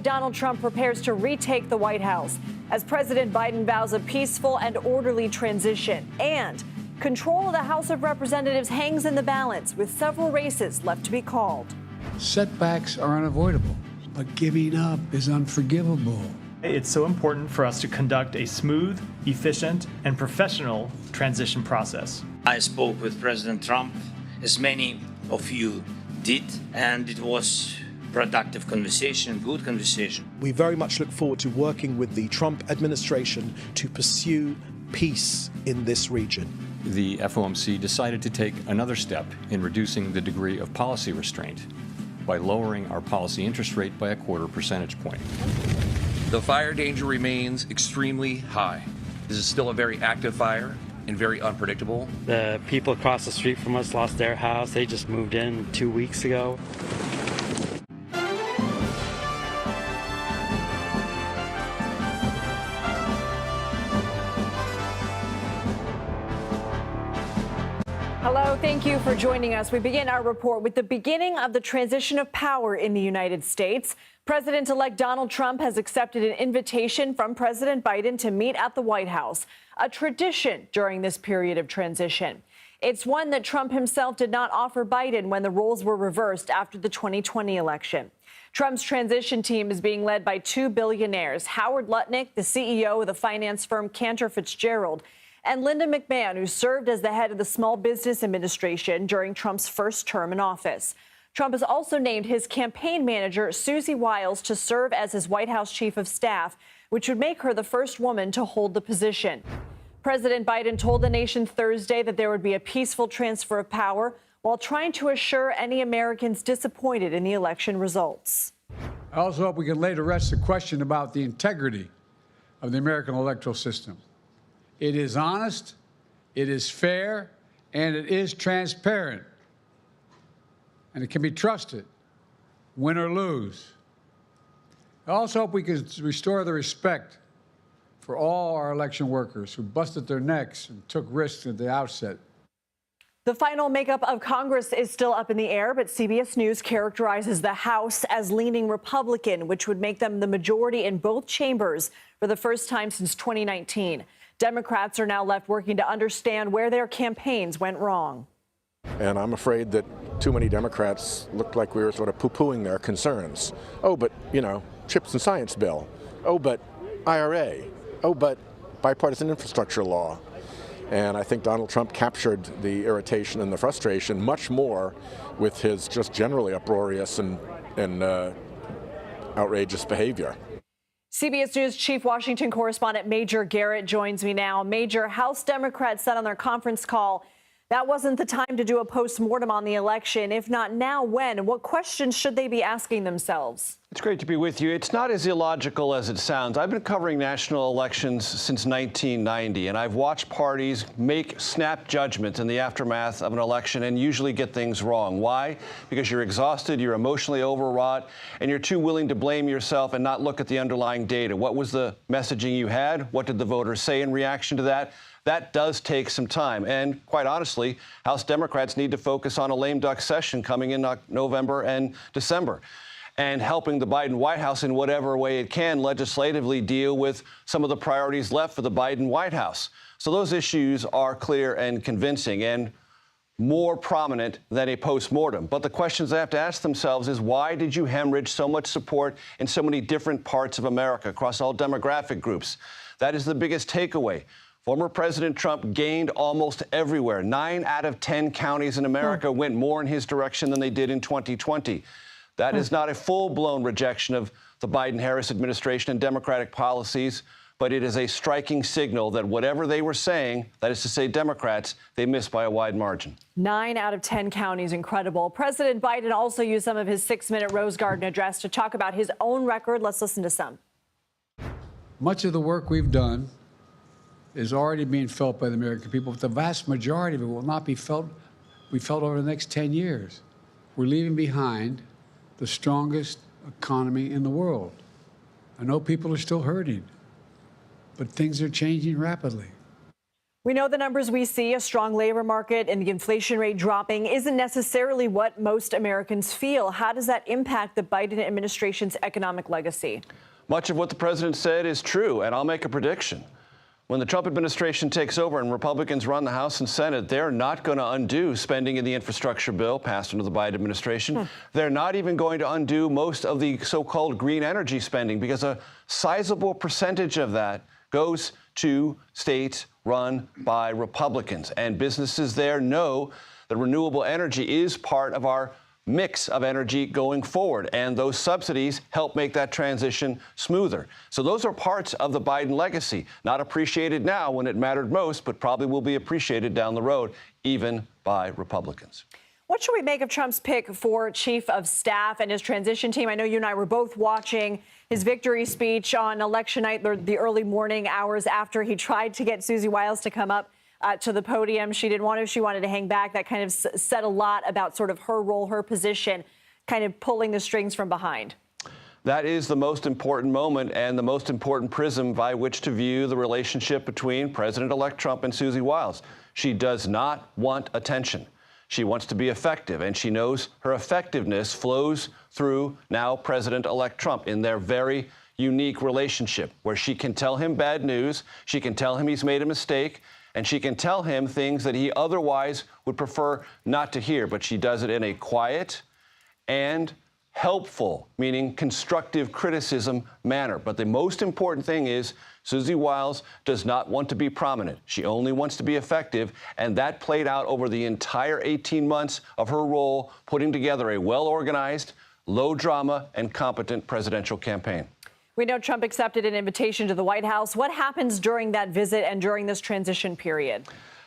Donald Trump prepares to retake the White House as President Biden vows a peaceful and orderly transition. And control of the House of Representatives hangs in the balance, with several races left to be called. Setbacks are unavoidable, but giving up is unforgivable. It's so important for us to conduct a smooth, efficient, and professional transition process. I spoke with President Trump, as many of you did, and it was productive conversation, good conversation. We very much look forward to working with the Trump administration to pursue peace in this region. The FOMC decided to take another step in reducing the degree of policy restraint by lowering our policy interest rate by 1/4 percentage point. The fire danger remains extremely high. This is still a very active fire and very unpredictable. The people across the street from us lost their house. They just moved in 2 weeks ago. Hello, thank you for joining us. We begin our report with the beginning of the transition of power in the United States. President-elect Donald Trump has accepted an invitation from President Biden to meet at the White House, a tradition during this period of transition. It's one that Trump himself did not offer Biden when the roles were reversed after the 2020 election. Trump's transition team is being led by two billionaires, Howard Lutnick, the CEO of the finance firm Cantor Fitzgerald, and Linda McMahon, who served as the head of the Small Business Administration during Trump's first term in office. Trump has also named his campaign manager, Susie Wiles, to serve as his White House chief of staff, which would make her the first woman to hold the position. President Biden told the nation Thursday that there would be a peaceful transfer of power while trying to assure any Americans disappointed in the election results. I also hope we can lay to rest the question about the integrity of the American electoral system. It is honest, it is fair, and it is transparent. And it can be trusted, win or lose. I also hope we can restore the respect for all our election workers who busted their necks and took risks at the outset. The final makeup of Congress is still up in the air, but CBS News characterizes the House as leaning Republican, which would make them the majority in both chambers for the first time since 2019. Democrats are now left working to understand where their campaigns went wrong. And I'm afraid that too many Democrats looked like we were sort of poo-pooing their concerns. Oh, but, CHIPS and Science Bill. Oh, but IRA. Oh, but bipartisan infrastructure law. And I think Donald Trump captured the irritation and the frustration much more with his just generally uproarious and outrageous behavior. CBS News Chief Washington correspondent Major Garrett joins me now. Major, House Democrats said on their conference call that wasn't the time to do a postmortem on the election. If not now, when? What questions should they be asking themselves? It's great to be with you. It's not as illogical as it sounds. I've been covering national elections since 1990, and I've watched parties make snap judgments in the aftermath of an election and usually get things wrong. Why? Because you're exhausted, you're emotionally overwrought, and you're too willing to blame yourself and not look at the underlying data. What was the messaging you had? What did the voters say in reaction to that? That does take some time. And quite honestly, House Democrats need to focus on a lame duck session coming in November and December, and helping the Biden White House in whatever way it can legislatively deal with some of the priorities left for the Biden White House. So those issues are clear and convincing and more prominent than a postmortem. But the questions they have to ask themselves is, why did you hemorrhage so much support in so many different parts of America across all demographic groups? That is the biggest takeaway. Former President Trump gained almost everywhere. 9 out of 10 counties in America went more in his direction than they did in 2020. That is not a full-blown rejection of the Biden-Harris administration and Democratic policies, but it is a striking signal that whatever they were saying, that is to say Democrats, they missed by a wide margin. 9 out of 10 counties, incredible. President Biden also used some of his 6-minute Rose Garden address to talk about his own record. Let's listen to some. Much of the work we've done is already being felt by the American people, but the vast majority of it will not be felt over the next 10 years. We're leaving behind the strongest economy in the world. I know people are still hurting, but things are changing rapidly. We know the numbers we see, a strong labor market and the inflation rate dropping, isn't necessarily what most Americans feel. How does that impact the Biden administration's economic legacy? Much of what the president said is true, and I'll make a prediction. When the Trump administration takes over and Republicans run the House and Senate, they're not going to undo spending in the infrastructure bill passed under the Biden administration. They're not even going to undo most of the so-called green energy spending, because a sizable percentage of that goes to states run by Republicans. And businesses there know that renewable energy is part of our mix of energy going forward, and those subsidies help make that transition smoother. So those are parts of the Biden legacy, not appreciated now when it mattered most, but probably will be appreciated down the road, even by Republicans. What should we make of Trump's pick for chief of staff and his transition team? I know you and I were both watching his victory speech on election night, the early morning hours after he tried to get Susie Wiles to come up to the podium. She didn't want to. She wanted to hang back. That kind of said a lot about sort of her role, her position, kind of pulling the strings from behind. That is the most important moment and the most important prism by which to view the relationship between President-elect Trump and Susie Wiles. She does not want attention. She wants to be effective, and she knows her effectiveness flows through now President-elect Trump in their very unique relationship, where she can tell him bad news, she can tell him he's made a mistake, and she can tell him things that he otherwise would prefer not to hear. But she does it in a quiet and helpful, meaning constructive criticism manner. But the most important thing is Susie Wiles does not want to be prominent. She only wants to be effective, and that played out over the entire 18 months of her role putting together a well-organized, low-drama, and competent presidential campaign. We know Trump accepted an invitation to the White House. What happens during that visit and during this transition period?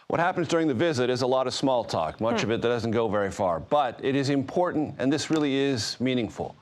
What happens during the visit is a lot of small talk, much of it that doesn't go very far. But it is important, and this really is meaningful.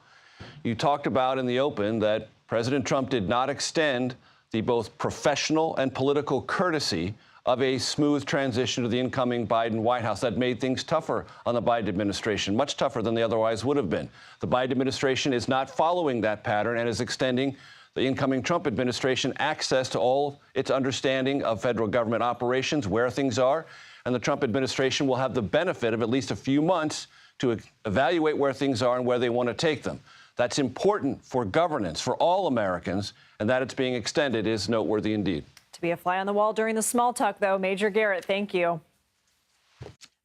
You talked about in the open that President Trump did not extend the both professional and political courtesy of a smooth transition to the incoming Biden White House. That made things tougher on the Biden administration, much tougher than they otherwise would have been. The Biden administration is not following that pattern and is extending the incoming Trump administration access to all its understanding of federal government operations, where things are, and the Trump administration will have the benefit of at least a few months to evaluate where things are and where they want to take them. That's important for governance, for all Americans, and that it's being extended is noteworthy indeed. To be a fly on the wall during the small talk, though. Major Garrett, thank you.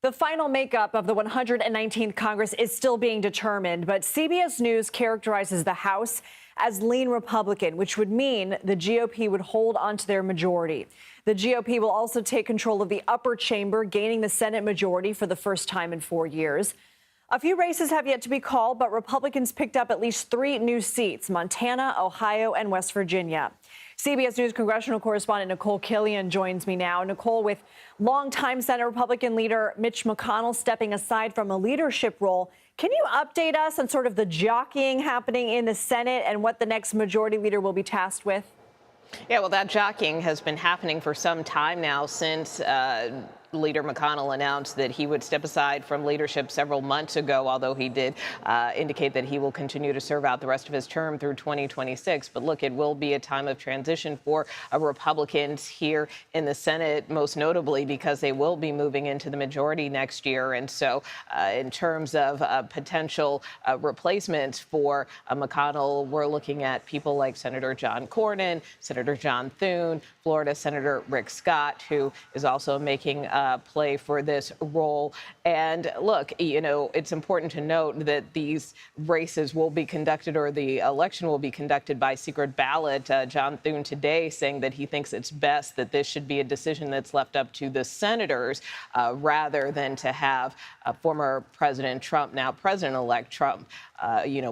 The final makeup of the 119th Congress is still being determined, but CBS News characterizes the House as lean Republican, which would mean the GOP would hold onto their majority. The GOP will also take control of the upper chamber, gaining the Senate majority for the first time in 4 years. A few races have yet to be called, but Republicans picked up at least 3 new seats: Montana, Ohio, and West Virginia. CBS News congressional correspondent Nicole Killian joins me now. Nicole, with longtime Senate Republican leader Mitch McConnell stepping aside from a leadership role, can you update us on sort of the jockeying happening in the Senate and what the next majority leader will be tasked with? Yeah, well, that jockeying has been happening for some time now, since Leader McConnell announced that he would step aside from leadership several months ago, although he did indicate that he will continue to serve out the rest of his term through 2026. But look, it will be a time of transition for Republicans here in the Senate, most notably because they will be moving into the majority next year. And so in terms of potential replacements for McConnell, we're looking at people like Senator John Cornyn, Senator John Thune, Florida Senator Rick Scott, who is also making play for this role. And look, you know, it's important to note that these races will be conducted, or the election will be conducted, by secret ballot. John Thune today saying that he thinks it's best that this should be a decision that's left up to the senators rather than to have former President Trump, now President-elect Trump,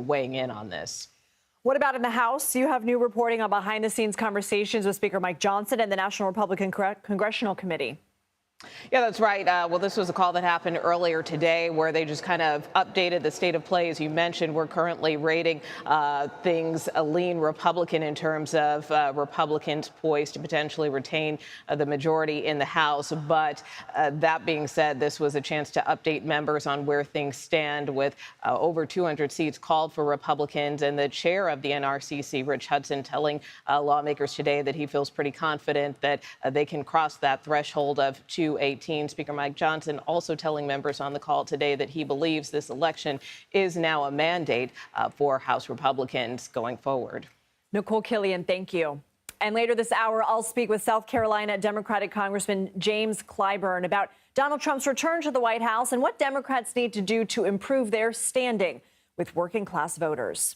weighing in on this. What about in the House? You have new reporting on behind-the-scenes conversations with Speaker Mike Johnson and the National Republican Congressional Committee. Yeah, that's right. Well, this was a call that happened earlier today where they just kind of updated the state of play. As you mentioned, we're currently rating things a lean Republican in terms of Republicans poised to potentially retain the majority in the House. But that being said, this was a chance to update members on where things stand with over 200 seats called for Republicans. And the chair of the NRCC, Rich Hudson, telling lawmakers today that he feels pretty confident that they can cross that threshold of 218. Speaker Mike Johnson also telling members on the call today that he believes this election is now a mandate for House Republicans going forward. Nicole Killian, thank you. And later this hour, I'll speak with South Carolina Democratic Congressman James Clyburn about Donald Trump's return to the White House and what Democrats need to do to improve their standing with working class voters.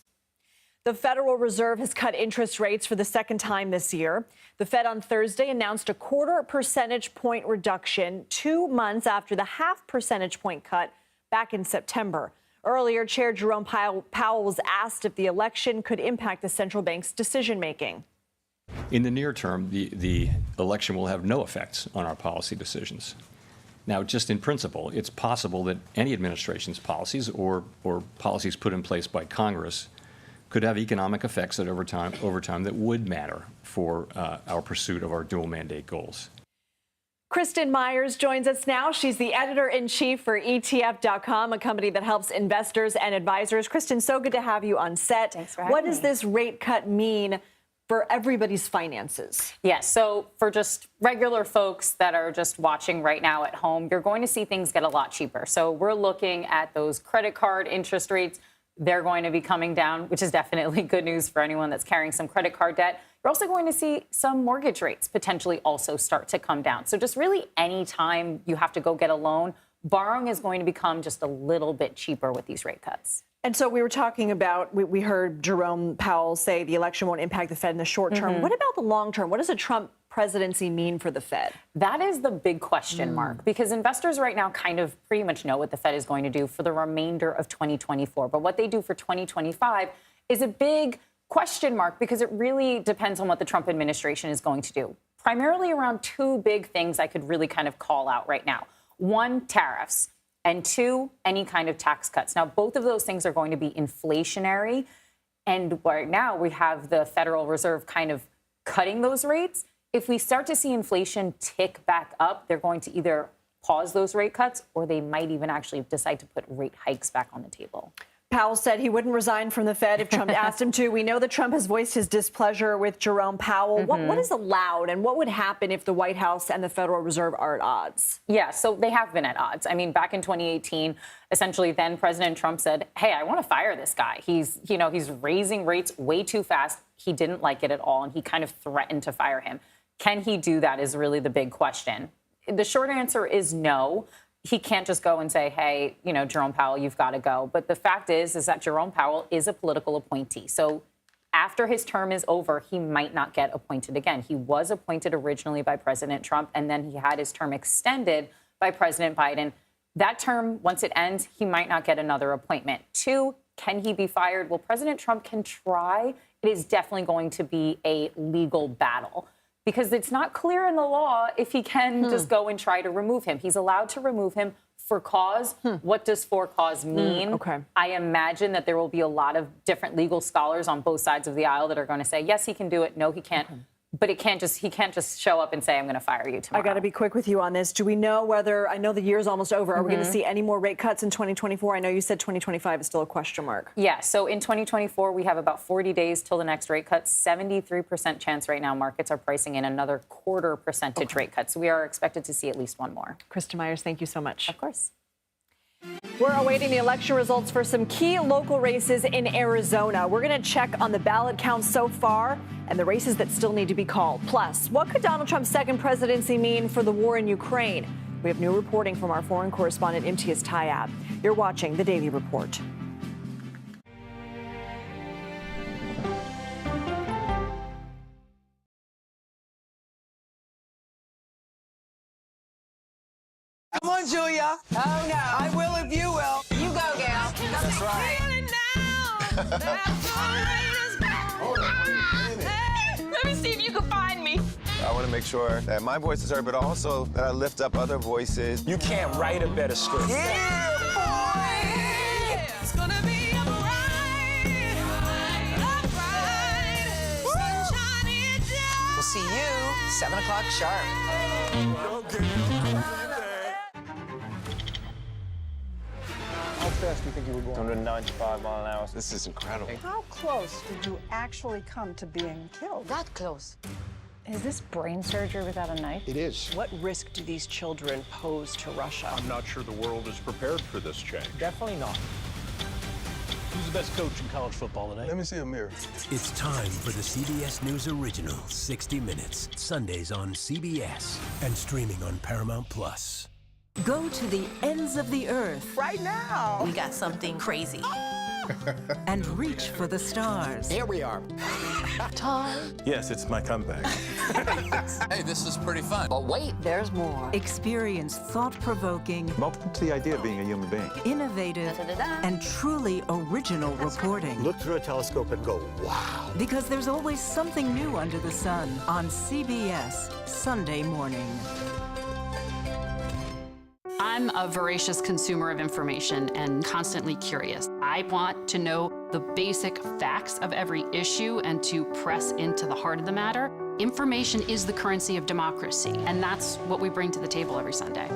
The Federal Reserve has cut interest rates for the second time this year. The Fed on Thursday announced a 0.25 percentage point reduction 2 months after the 0.5 percentage point cut back in September. Earlier, Chair Jerome Powell was asked if the election could impact the central bank's decision making. In the near term, the election will have no effects on our policy decisions. Now, just in principle, it's possible that any administration's policies or policies put in place by Congress could have economic effects that over time that would matter for our pursuit of our dual mandate goals. Kristen Myers joins us now. She's the editor-in-chief for ETF.com, a company that helps investors and advisors. Kristen, so good to have you on set. Thanks for having me. What does this rate cut mean for everybody's finances? Yes, so for just regular folks that are just watching right now at home, you're going to see things get a lot cheaper. So we're looking at those credit card interest rates. They're going to be coming down, which is definitely good news for anyone that's carrying some credit card debt. You're also going to see some mortgage rates potentially also start to come down. So just really any time you have to go get a loan, borrowing is going to become just a little bit cheaper with these rate cuts. And so we were talking about, we heard Jerome Powell say the election won't impact the Fed in the short term. What about the long term? What does a Trump presidency mean for the Fed? That is the big question mark, because investors right now kind of pretty much know what the Fed is going to do for the remainder of 2024. But what they do for 2025 is a big question mark, because it really depends on what the Trump administration is going to do. Primarily around two big things I could really kind of call out right now. One, tariffs. And two, any kind of tax cuts. Now, both of those things are going to be inflationary. And right now we have the Federal Reserve kind of cutting those rates. If we start to see inflation tick back up, they're going to either pause those rate cuts or they might even actually decide to put rate hikes back on the table. Powell said he wouldn't resign from the Fed if Trump asked him to. We know that Trump has voiced his displeasure with Jerome Powell. What is allowed, and what would happen if the White House and the Federal Reserve are at odds? Yeah, so they have been at odds. I mean, back in 2018, essentially then President Trump said, hey, I want to fire this guy. He's raising rates way too fast. He didn't like it at all, and he kind of threatened to fire him. Can he do that is really the big question. The short answer is no. He can't just go and say, hey, Jerome Powell, you've got to go. But the fact is that Jerome Powell is a political appointee. So after his term is over, he might not get appointed again. He was appointed originally by President Trump, and then he had his term extended by President Biden. That term, once it ends, he might not get another appointment. Two, can he be fired? Well, President Trump can try. It is definitely going to be a legal battle, because it's not clear in the law if he can just go and try to remove him. He's allowed to remove him for cause. What does for cause mean? Okay. I imagine that there will be a lot of different legal scholars on both sides of the aisle that are going to say, yes, he can do it. No, he can't. But he can't just show up and say, I'm going to fire you tomorrow. I got to be quick with you on this. Do we know whether, I know the year's almost over, are we going to see any more rate cuts in 2024? I know you said 2025 is still a question mark. Yeah, so in 2024, we have about 40 days till the next rate cut. 73% chance right now. Markets are pricing in another 0.25 percentage rate cut. So we are expected to see at least one more. Kristen Myers, thank you so much. Of course. We're awaiting the election results for some key local races in Arizona. We're going to check on the ballot counts so far and the races that still need to be called. Plus, what could Donald Trump's second presidency mean for the war in Ukraine? We have new reporting from our foreign correspondent, Imtiaz Tyab. You're watching The Daily Report. Come on, Julia. Oh, no. I will if you will. You go, gal. That's right. Let me see if you can find me. I want to make sure that my voice is heard, but also that I lift up other voices. You can't write a better script. Yeah, boy! It's gonna be a ride. We'll see you 7 o'clock sharp. How fast do you think you were going? 195 miles an hour. This is incredible. How close did you actually come to being killed? That close. Is this brain surgery without a knife? It is. What risk do these children pose to Russia? I'm not sure the world is prepared for this change. Definitely not. Who's the best coach in college football today? Let me see a mirror. It's time for the CBS News original, 60 Minutes. Sundays on CBS and streaming on Paramount+. Go to the ends of the earth. Right now. We got something crazy. And reach for the stars. Here we are. Time. Yes, it's my comeback. Hey, this is pretty fun. But wait, there's more. Experience thought-provoking, I'm open to the idea of being a human being. innovative, and truly original reporting. Look through a telescope and go, wow. Because there's always something new under the sun on CBS Sunday morning. I'm a voracious consumer of information and constantly curious. I want to know the basic facts of every issue and to press into the heart of the matter. Information is the currency of democracy, and that's what we bring to the table every Sunday.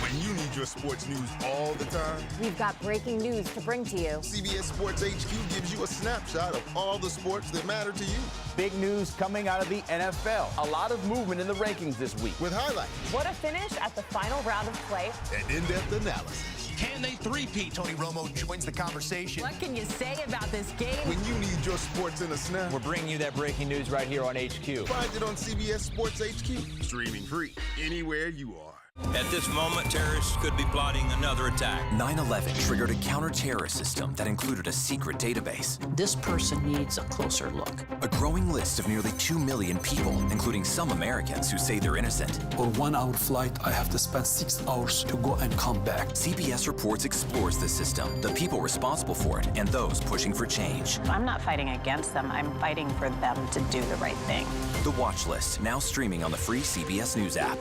When you need your sports news all the time, we've got breaking news to bring to you. CBS Sports HQ gives you a snapshot of all the sports that matter to you. Big news coming out of the NFL. A lot of movement in the rankings this week. With highlights. What a finish at the final round of play. And in-depth analysis. Can they three-peat? Tony Romo joins the conversation. What can you say about this game? When you need your sports in a snap, we're bringing you that breaking news right here on HQ. Find it on CBS Sports HQ. Streaming free anywhere you are. At this moment, terrorists could be plotting another attack. 9/11 triggered a counter-terrorist system that included a secret database. This person needs a closer look. A growing list of nearly 2 million people, including some Americans who say they're innocent. For 1 hour flight, I have to spend 6 hours to go and come back. CBS Reports explores the system, the people responsible for it, and those pushing for change. I'm not fighting against them. I'm fighting for them to do the right thing. The Watch List, now streaming on the free CBS News app.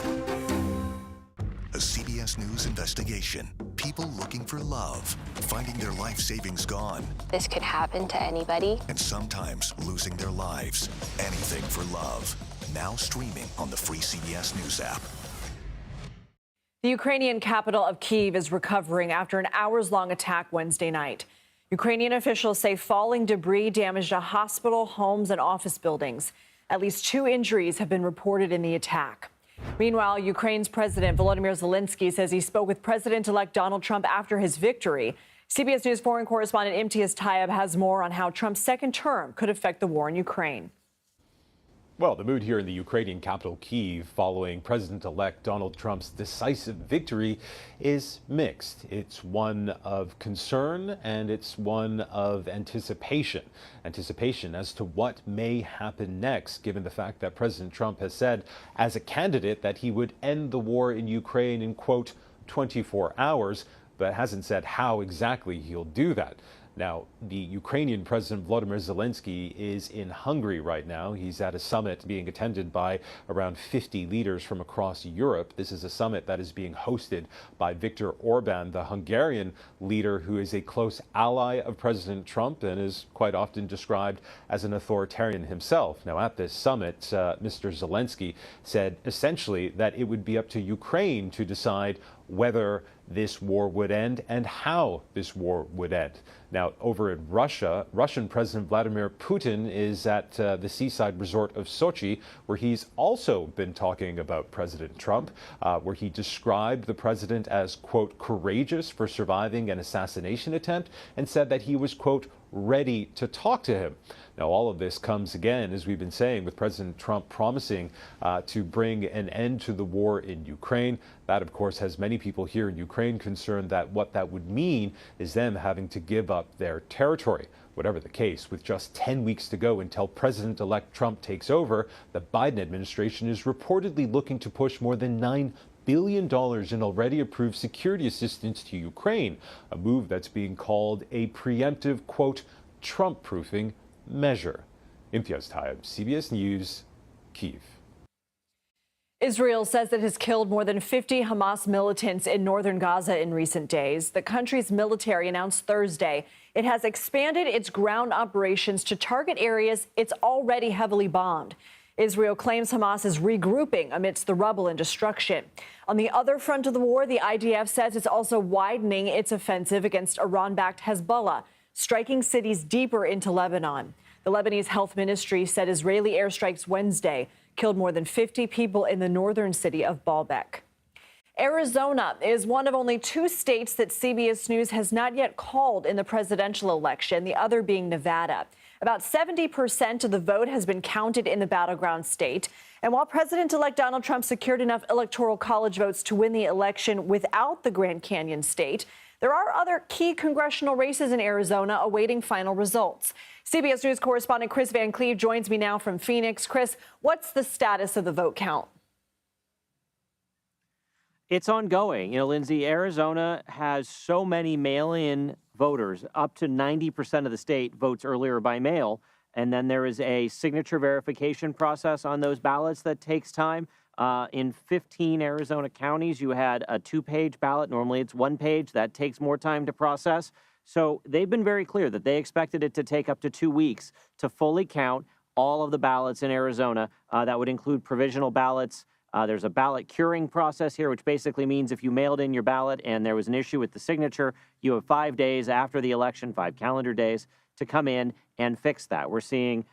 A CBS News investigation. People looking for love, finding their life savings gone. This could happen to anybody. And sometimes losing their lives. Anything for love. Now streaming on the free CBS News app. The Ukrainian capital of Kyiv is recovering after an hours-long attack Wednesday night. Ukrainian officials say falling debris damaged a hospital, homes, and office buildings. At least 2 injuries have been reported in the attack. Meanwhile, Ukraine's President Volodymyr Zelensky says he spoke with President-elect Donald Trump after his victory. CBS News foreign correspondent Imtiaz Tayeb has more on how Trump's second term could affect the war in Ukraine. Well, the mood here in the Ukrainian capital, Kyiv, following President-elect Donald Trump's decisive victory is mixed. It's one of concern and it's one of anticipation. Anticipation as to what may happen next, given the fact that President Trump has said as a candidate that he would end the war in Ukraine in, quote, 24 hours, but hasn't said how exactly he'll do that. Now, the Ukrainian President Volodymyr Zelensky is in Hungary right now. He's at a summit being attended by around 50 leaders from across Europe. This is a summit that is being hosted by Viktor Orban, the Hungarian leader who is a close ally of President Trump and is quite often described as an authoritarian himself. Now, at this summit, Mr. Zelensky said essentially that it would be up to Ukraine to decide whether this war would end and how this war would end. Now, over in Russia, Russian President Vladimir Putin is at the seaside resort of Sochi, where he's also been talking about President Trump, where he described the president as, quote, courageous for surviving an assassination attempt and said that he was, quote, ready to talk to him. Now, all of this comes again, as we've been saying, with President Trump promising to bring an end to the war in Ukraine. That, of course, has many people here in Ukraine concerned that what that would mean is them having to give up their territory. Whatever the case, with just 10 weeks to go until President-elect Trump takes over, the Biden administration is reportedly looking to push more than $9 billion in already approved security assistance to Ukraine, a move that's being called a preemptive, quote, Trump-proofing measure. Imtiaz Tayeb, CBS News, Kyiv. Israel says it has killed more than 50 Hamas militants in northern Gaza in recent days. The country's military announced Thursday it has expanded its ground operations to target areas it's already heavily bombed. Israel claims Hamas is regrouping amidst the rubble and destruction. On the other front of the war, the IDF says it's also widening its offensive against Iran-backed Hezbollah, striking cities deeper into Lebanon. The Lebanese Health Ministry said Israeli airstrikes Wednesday killed more than 50 people in the northern city of Baalbek. Arizona is one of only 2 states that CBS News has not yet called in the presidential election, the other being Nevada. About 70% of the vote has been counted in the battleground state. And while President-elect Donald Trump secured enough Electoral College votes to win the election without the Grand Canyon state, there are other key congressional races in Arizona awaiting final results. CBS News correspondent Chris Van Cleve joins me now from Phoenix. Chris, what's the status of the vote count? It's ongoing. Lindsay, Arizona has so many mail-in voters. Up to 90% of the state votes earlier by mail. And then there is a signature verification process on those ballots that takes time. In 15 Arizona counties, you had a 2-page ballot. Normally it's 1 page. That takes more time to process. So they've been very clear that they expected it to take up to 2 weeks to fully count all of the ballots in Arizona. That would include provisional ballots. There's a ballot curing process here, which basically means if you mailed in your ballot and there was an issue with the signature, you have 5 days after the election, 5 calendar days, to come in and fix that. We're seeing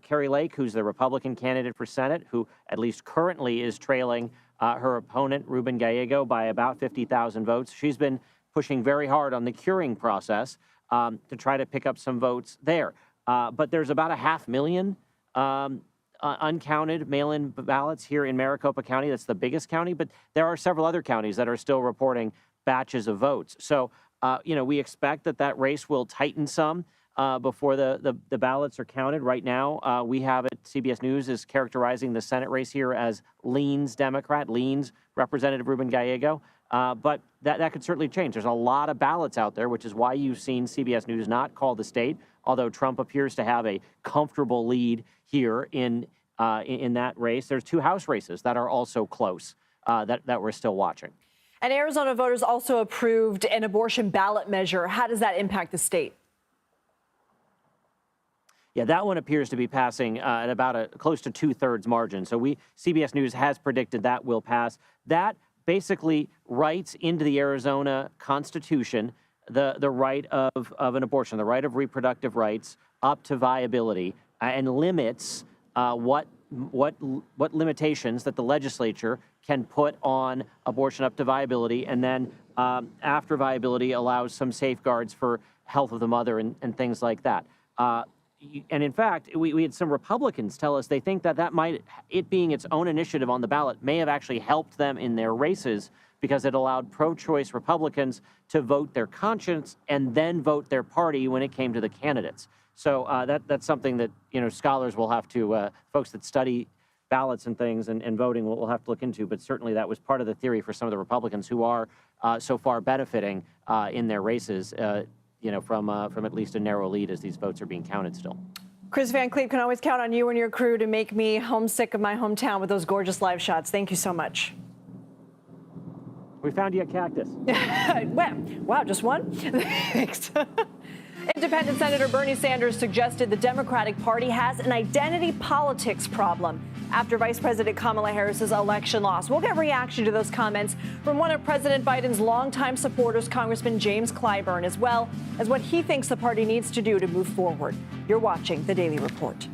Carrie Lake, who's the Republican candidate for Senate, who at least currently is trailing her opponent, Ruben Gallego, by about 50,000 votes. She's been pushing very hard on the curing process to try to pick up some votes there. But there's about 500,000 uncounted mail-in ballots here in Maricopa County. That's the biggest county, but there are several other counties that are still reporting batches of votes. So, we expect that race will tighten some before the ballots are counted. Right now, we have it, CBS News is characterizing the Senate race here as leans Democrat, leans Representative Ruben Gallego. But that could certainly change. There's a lot of ballots out there, which is why you've seen CBS News not call the state, although Trump appears to have a comfortable lead here in that race. There's 2 House races that are also close that we're still watching. And Arizona voters also approved an abortion ballot measure. How does that impact the state? Yeah, that one appears to be passing at about a close to 2/3 margin. So CBS News has predicted that will pass. That basically writes into the Arizona Constitution the right of an abortion, the right of reproductive rights up to viability, and limits what limitations that the legislature can put on abortion up to viability, and then after viability allows some safeguards for health of the mother and things like that. And in fact, we had some Republicans tell us they think that might, it being its own initiative on the ballot, may have actually helped them in their races because it allowed pro-choice Republicans to vote their conscience and then vote their party when it came to the candidates. So that's something that, scholars will have to, folks that study ballots and things and voting will have to look into. But certainly that was part of the theory for some of the Republicans who are so far benefiting in their races. From at least a narrow lead as these votes are being counted still. Chris Van Cleve, can always count on you and your crew to make me homesick of my hometown with those gorgeous live shots. Thank you so much. We found you a cactus. Wow, just one? Thanks. Independent Senator Bernie Sanders suggested the Democratic Party has an identity politics problem after Vice President Kamala Harris's election loss. We'll get reaction to those comments from one of President Biden's longtime supporters, Congressman James Clyburn, as well as what he thinks the party needs to do to move forward. You're watching The Daily Report.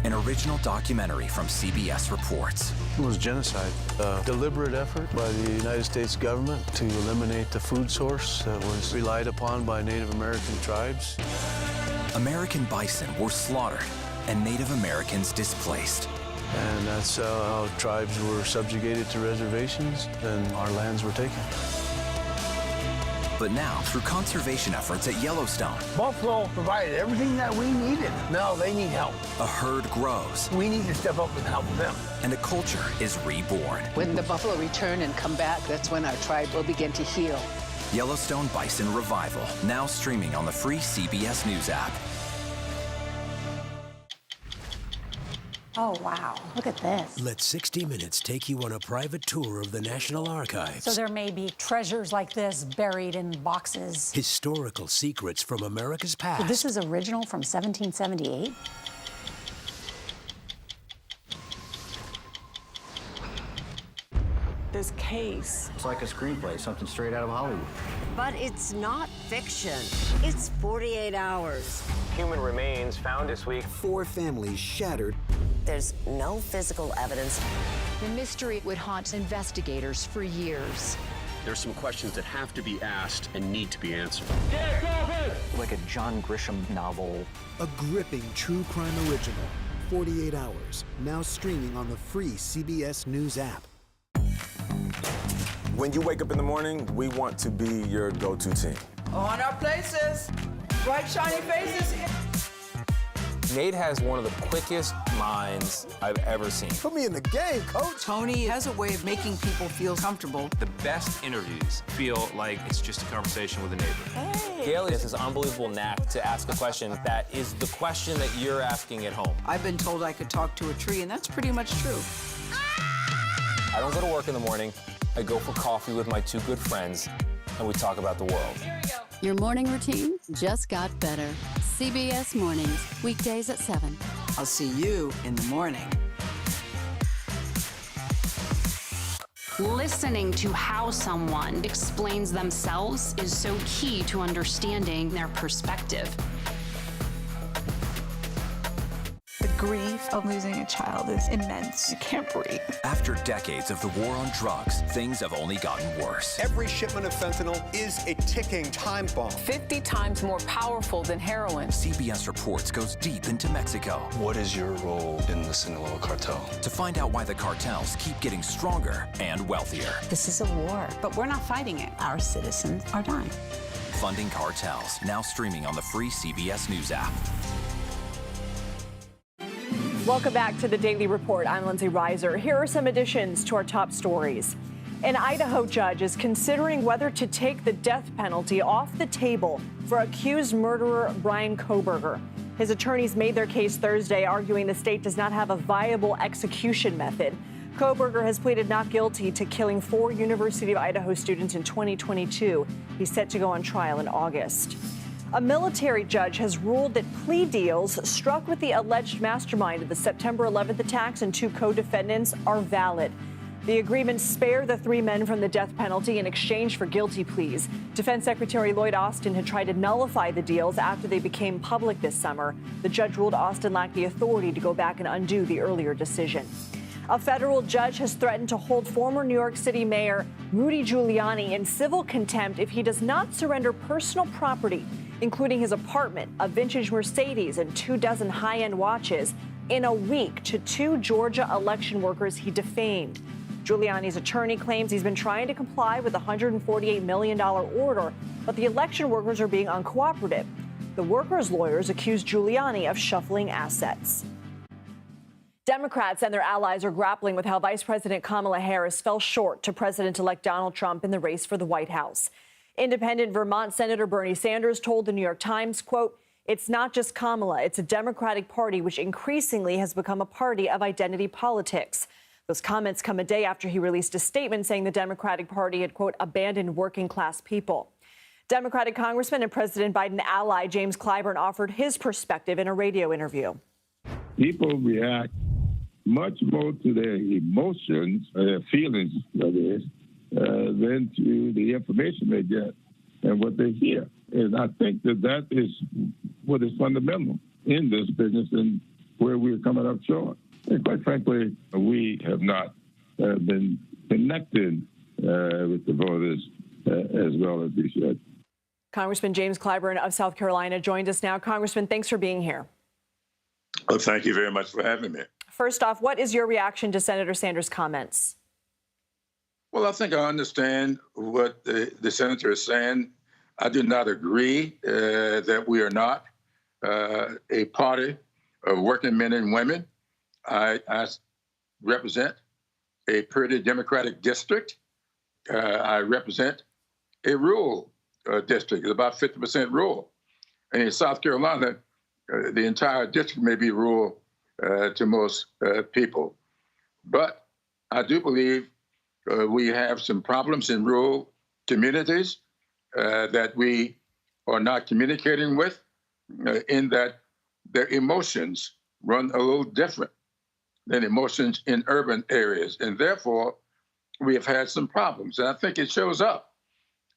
An original documentary from CBS reports. It was genocide, a deliberate effort by the United States government to eliminate the food source that was relied upon by Native American tribes. American bison were slaughtered and Native Americans displaced. And that's how tribes were subjugated to reservations and our lands were taken. But now, through conservation efforts at Yellowstone, Buffalo provided everything that we needed. Now they need help. a herd grows We need to step up and help them. and a culture is reborn. When the buffalo return and come back, that's when our tribe will begin to heal. Yellowstone Bison Revival, now streaming on the free CBS News app. Oh, wow. Look at this. Let 60 Minutes take you on a private tour of the National Archives. So there may be treasures like this buried in boxes. Historical secrets from America's past. So this is original from 1778? This case. It's like a screenplay, something straight out of Hollywood. But it's not fiction. It's 48 hours. Human remains found this week. 4 families shattered. There's no physical evidence. The mystery would haunt investigators for years. There's some questions that have to be asked and need to be answered. Like a John Grisham novel. A gripping true crime original. 48 Hours. Now streaming on the free CBS News app. When you wake up in the morning, we want to be your go-to team. On our places. Bright, shiny faces. Nate has one of the quickest minds I've ever seen. Put me in the game, coach. Tony has a way of making people feel comfortable. The best interviews feel like it's just a conversation with a neighbor. Hey. Gail has this unbelievable knack to ask a question that is the question that you're asking at home. I've been told I could talk to a tree, and that's pretty much true. I don't go to work in the morning. I go for coffee with my 2 good friends, and we talk about the world. Your morning routine just got better. CBS Mornings, weekdays at 7. I'll see you in the morning. Listening to how someone explains themselves is so key to understanding their perspective. The grief of losing a child is immense. You can't breathe. After decades of the war on drugs, things have only gotten worse. Every shipment of fentanyl is a ticking time bomb. 50 times more powerful than heroin. CBS Reports goes deep into Mexico. What is your role in the Sinaloa cartel? To find out why the cartels keep getting stronger and wealthier. This is a war, but we're not fighting it. Our citizens are dying. Funding Cartels, now streaming on the free CBS News app. Welcome back to the Daily Report. I'm Lindsay Reiser. Here are some additions to our top stories. An Idaho judge is considering whether to take the death penalty off the table for accused murderer Bryan Kohberger. His attorneys made their case Thursday, arguing the state does not have a viable execution method. Kohberger has pleaded not guilty to killing 4 University of Idaho students in 2022. He's set to go on trial in August. A military judge has ruled that plea deals struck with the alleged mastermind of the September 11th attacks and 2 co-defendants are valid. The agreements spare the 3 men from the death penalty in exchange for guilty pleas. Defense Secretary Lloyd Austin had tried to nullify the deals after they became public this summer. The judge ruled Austin lacked the authority to go back and undo the earlier decision. A federal judge has threatened to hold former New York City Mayor Rudy Giuliani in civil contempt if he does not surrender personal property, including his apartment, a vintage Mercedes, and 24 high-end watches, in a week to 2 Georgia election workers he defamed. Giuliani's attorney claims he's been trying to comply with the $148 million order, but the election workers are being uncooperative. The workers' lawyers accuse Giuliani of shuffling assets. Democrats and their allies are grappling with how Vice President Kamala Harris fell short to President-elect Donald Trump in the race for the White House. Independent Vermont Senator Bernie Sanders told the New York Times, quote, "It's not just Kamala, it's a Democratic Party which increasingly has become a party of identity politics." Those comments come a day after he released a statement saying the Democratic Party had, quote, abandoned working class people. Democratic Congressman and President Biden ally James Clyburn offered his perspective in a radio interview. People react much more to their emotions, their feelings, that is, than to the information they get and what they hear. And I think that is what is fundamental in this business and where we're coming up short. And quite frankly, we have not been connected with the voters as well as we should. Congressman James Clyburn of South Carolina joined us now. Congressman, thanks for being here. Well, thank you very much for having me. First off, what is your reaction to Senator Sanders' comments? Well, I think I understand what the senator is saying. I do not agree that we are not a party of working men and women. I represent a pretty Democratic district. I represent a rural district. It's about 50% rural. And in South Carolina, the entire district may be rural to most people. But I do believe we have some problems in rural communities that we are not communicating with, in that their emotions run a little different than emotions in urban areas. And therefore, we have had some problems. And I think it shows up,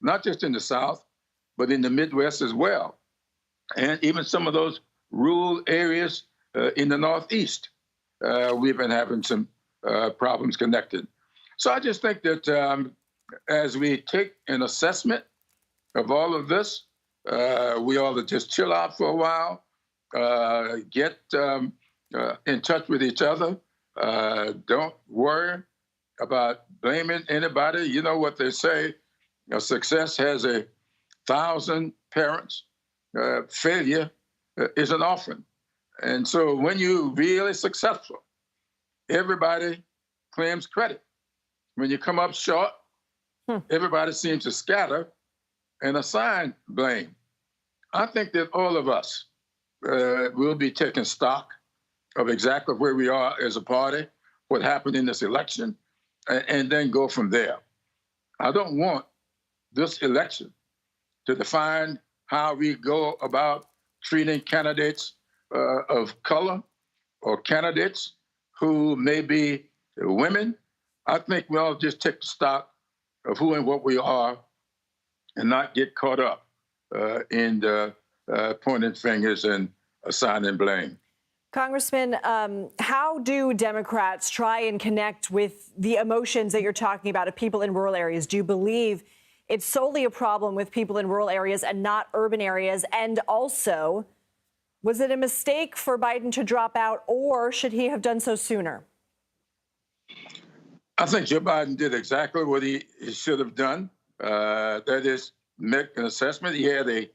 not just in the South, but in the Midwest as well. And even some of those rural areas in the Northeast, we've been having some problems connected. So I just think that as we take an assessment of all of this, we ought to just chill out for a while, get in touch with each other. Don't worry about blaming anybody. You know what they say, success has 1,000 parents. Failure is an orphan. And so when you're really successful, everybody claims credit. When you come up short, everybody seems to scatter and assign blame. I think that all of us will be taking stock of exactly where we are as a party, what happened in this election, and then go from there. I don't want this election to define how we go about treating candidates of color or candidates who may be women. I think we all just take stock of who and what we are and not get caught up in pointing fingers and assigning blame. Congressman, how do Democrats try and connect with the emotions that you're talking about of people in rural areas? Do you believe it's solely a problem with people in rural areas and not urban areas? And also, was it a mistake for Biden to drop out, or should he have done so sooner? I think Joe Biden did exactly what he should have done. That is, make an assessment. He had a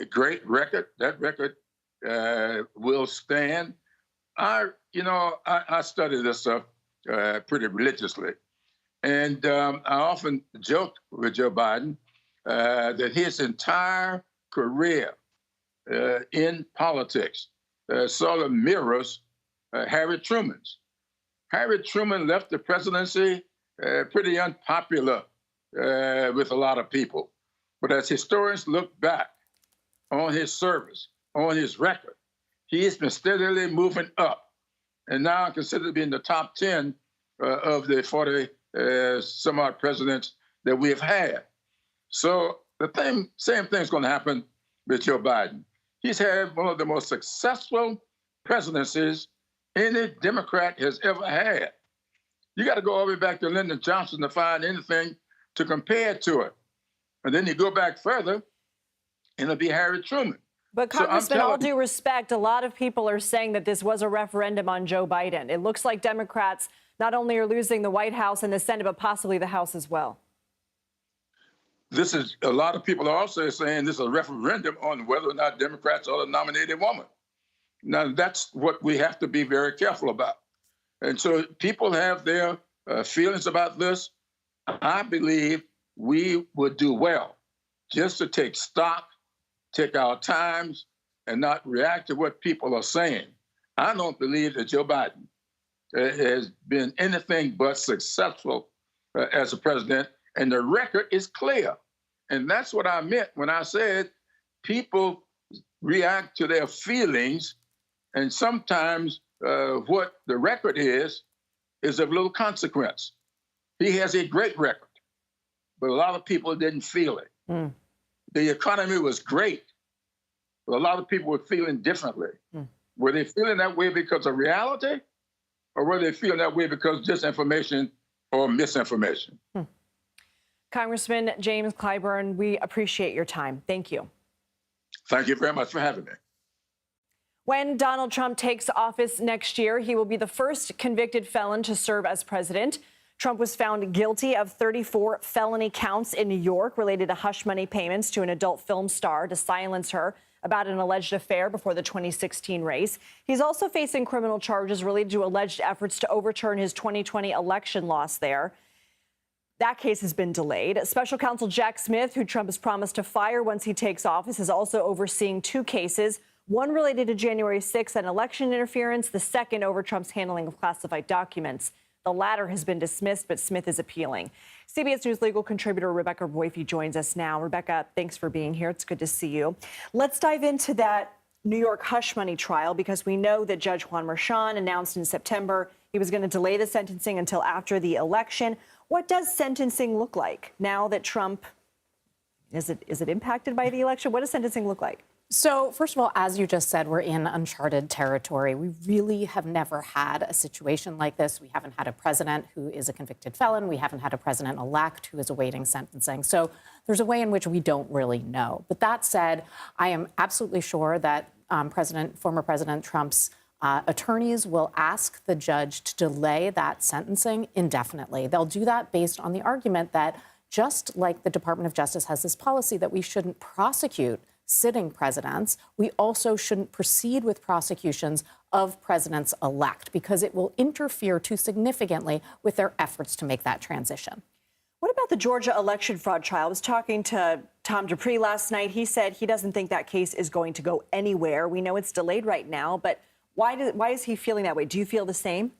great record. That record will stand. I study this stuff pretty religiously. And I often joke with Joe Biden that his entire career in politics sort of mirrors Harry Truman's. Harry Truman left the presidency pretty unpopular with a lot of people. But as historians look back on his service, on his record, he has been steadily moving up, and now considered to be in the top 10 of the 40 some odd presidents that we have had. So same thing's going to happen with Joe Biden. He's had one of the most successful presidencies any Democrat has ever had. You got to go all the way back to Lyndon Johnson to find anything to compare to it. And then you go back further, and it'll be Harry Truman. But Congressman, all due respect, a lot of people are saying that this was a referendum on Joe Biden. It looks like Democrats not only are losing the White House and the Senate, but possibly the House as well. A lot of people are also saying this is a referendum on whether or not Democrats ought to nominate a woman. Now, that's what we have to be very careful about. And so people have their feelings about this. I believe we would do well just to take stock, take our times, and not react to what people are saying. I don't believe that Joe Biden has been anything but successful as a president, and the record is clear. And that's what I meant when I said people react to their feelings, and sometimes what the record is of little consequence. He has a great record, but a lot of people didn't feel it. The economy was great, but a lot of people were feeling differently. Were they feeling that way because of reality, or were they feeling that way because of disinformation or misinformation? Congressman James Clyburn, we appreciate your time. Thank you. Thank you very much for having me. When Donald Trump takes office next year, he will be the first convicted felon to serve as president. Trump was found guilty of 34 felony counts in New York related to hush money payments to an adult film star to silence her about an alleged affair before the 2016 race. He's also facing criminal charges related to alleged efforts to overturn his 2020 election loss there. That case has been delayed. Special counsel Jack Smith, who Trump has promised to fire once he takes office, is also overseeing two cases, one related to January 6th and election interference, the second over Trump's handling of classified documents. The latter has been dismissed, but Smith is appealing. CBS News legal contributor Rebecca Boyfie joins us now. Rebecca, thanks for being here. It's good to see you. Let's dive into that New York hush money trial, because we know that Judge Juan Merchan announced in September he was going to delay the sentencing until after the election. What does sentencing look like now that Trump, is it impacted by the election? What does sentencing look like? So, first of all, as you just said, we're in uncharted territory. We really have never had a situation like this. We haven't had a president who is a convicted felon. We haven't had a president-elect who is awaiting sentencing. So there's a way in which we don't really know. But that said, I am absolutely sure that former President Trump's attorneys will ask the judge to delay that sentencing indefinitely. They'll do that based on the argument that just like the Department of Justice has this policy that we shouldn't prosecute sitting presidents, we also shouldn't proceed with prosecutions of presidents-elect because it will interfere too significantly with their efforts to make that transition. What about the Georgia election fraud trial? I was talking to Tom Dupree last night. He said he doesn't think that case is going to go anywhere. We know it's delayed right now, but why is he feeling that way? Do you feel the same?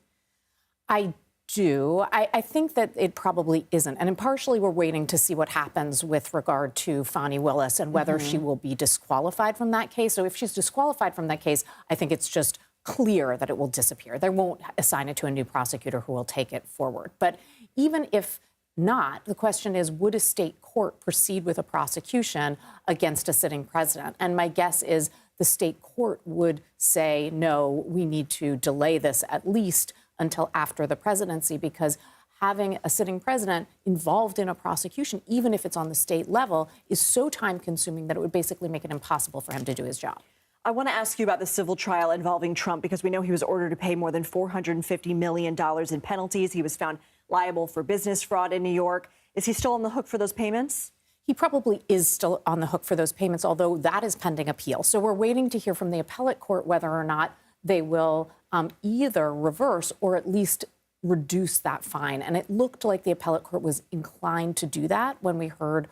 I do. I think that it probably isn't. And partially we're waiting to see what happens with regard to Fani Willis and whether she will be disqualified from that case. So if she's disqualified from that case, I think it's just clear that it will disappear. They won't assign it to a new prosecutor who will take it forward. But even if not, the question is, would a state court proceed with a prosecution against a sitting president? And my guess is the state court would say, no, we need to delay this at least until after the presidency, because having a sitting president involved in a prosecution, even if it's on the state level, is so time-consuming that it would basically make it impossible for him to do his job. I want to ask you about the civil trial involving Trump, because we know he was ordered to pay more than $450 million in penalties. He was found liable for business fraud in New York. Is he still on the hook for those payments? He probably is still on the hook for those payments, although that is pending appeal. So we're waiting to hear from the appellate court whether or not they will either reverse or at least reduce that fine. And it looked like the appellate court was inclined to do that when we heard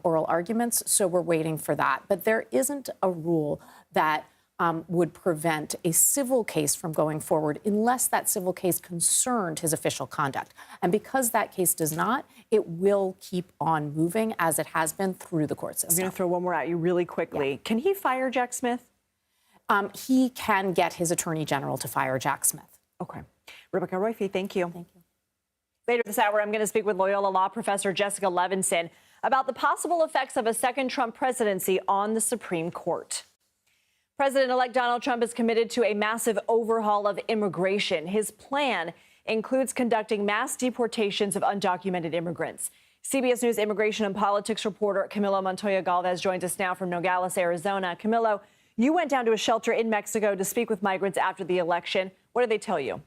oral arguments. So we're waiting for that. But there isn't a rule that would prevent a civil case from going forward unless that civil case concerned his official conduct. And because that case does not, it will keep on moving as it has been through the court system. I'm going to throw one more at you really quickly. Yeah. Can he fire Jack Smith? He can get his attorney general to fire Jack Smith. Okay. Rebecca Royfie, thank you. Thank you. Later this hour, I'm going to speak with Loyola Law professor Jessica Levinson about the possible effects of a second Trump presidency on the Supreme Court. President-elect Donald Trump is committed to a massive overhaul of immigration. His plan includes conducting mass deportations of undocumented immigrants. CBS News immigration and politics reporter Camilo Montoya Galvez joins us now from Nogales, Arizona. Camilo, you went down to a shelter in Mexico to speak with migrants after the election. What did they tell you?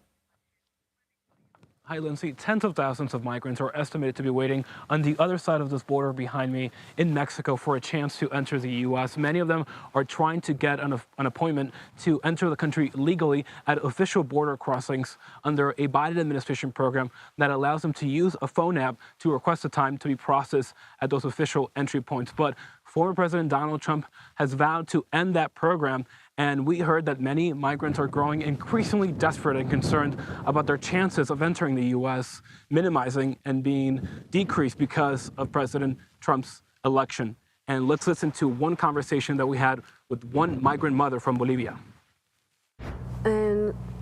Hi, Lindsay. Tens of thousands of migrants are estimated to be waiting on the other side of this border behind me in Mexico for a chance to enter the U.S. Many of them are trying to get an appointment to enter the country legally at official border crossings under a Biden administration program that allows them to use a phone app to request a time to be processed at those official entry points. But former President Donald Trump has vowed to end that program. And we heard that many migrants are growing increasingly desperate and concerned about their chances of entering the U.S., minimizing and being decreased because of President Trump's election. And let's listen to one conversation that we had with one migrant mother from Bolivia.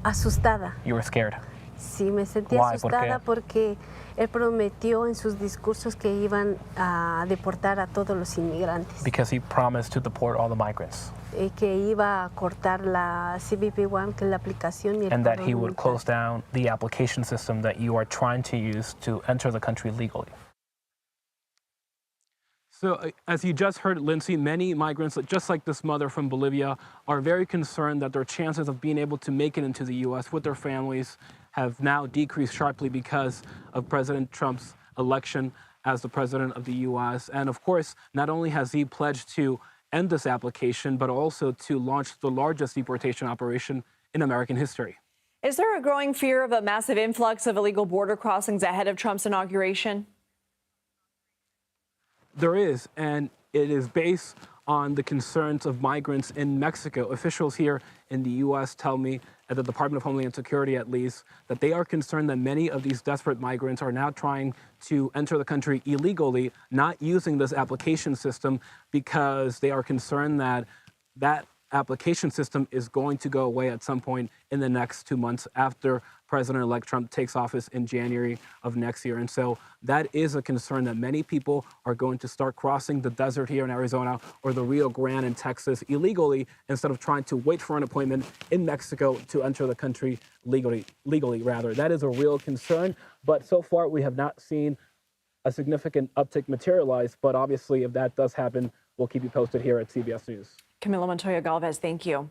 Asustada. You were scared. Sí, me sentí asustada porque él prometió en sus discursos que iban a deportar a todos los inmigrantes. Because he promised to deport all the migrants. Que iba a cortar la CBP-1, que es la aplicación y el and that he would close down the application system that you are trying to use to enter the country legally. So as you just heard, Lindsay, many migrants, just like this mother from Bolivia, are very concerned that their chances of being able to make it into the U.S. with their families have now decreased sharply because of President Trump's election as the president of the U.S. And of course, not only has he pledged to end this application, but also to launch the largest deportation operation in American history. Is there a growing fear of a massive influx of illegal border crossings ahead of Trump's inauguration? There is, and it is based on the concerns of migrants in Mexico. Officials here in the U.S. tell me, at the Department of Homeland Security at least, that they are concerned that many of these desperate migrants are now trying to enter the country illegally, not using this application system, because they are concerned that that application system is going to go away at some point in the next 2 months after President-elect Trump takes office in January of next year. And so that is a concern that many people are going to start crossing the desert here in Arizona or the Rio Grande in Texas illegally instead of trying to wait for an appointment in Mexico to enter the country legally. That is a real concern. But so far, we have not seen a significant uptick materialize. But obviously, if that does happen, we'll keep you posted here at CBS News. Camila Montoya Galvez, thank you.